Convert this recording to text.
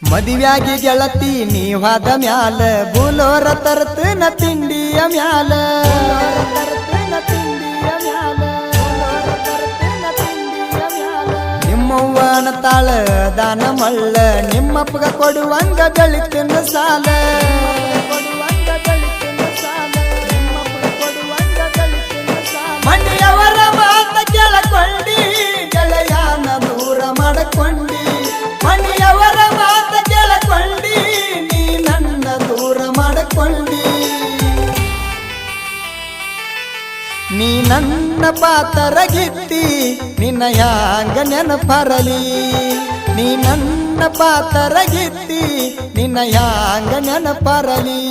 ಮದುವ್ಯಾಗಿ ಗೆಳತಿ ನೀವಾದ ಮ್ಯಾಲ ಬುಲೋರ ತರ್ತನ ತಿಂಡಿಯ ಮ್ಯಾಲ ನಿಮ್ಮವ್ವನ ತಾಳ ದಾನ ಮಳ್ಳ ನಿಮ್ಮಪ್ಪಗ ಕೊಡುವಂಗ ಬೆಳಿತಿನ ಸಾಲ ಮನೆಯವರ ಮಾತ ಕೇಳಕೊಂಡಿ ಗೆಳೆಯಾನ ದೂರ ಮಾಡಕೊಂಡಿ ಮನೆಯವರ ಮಾತ ಕೇಳಕೊಂಡಿ ನೀ ನನ್ನ ದೂರ ಮಾಡಕೊಂಡಿ ನೀ ನನ್ನ ಪಾತರಗಿತ್ತಿ ನಿನ್ನ ಹ್ಯಾಂಗ ನೆನಪರಲಿ ನೀ ನನ್ನ ಪಾತರಗಿತ್ತಿ ನಿನ್ನ ಹ್ಯಾಂಗ ನೆನಪರಲಿ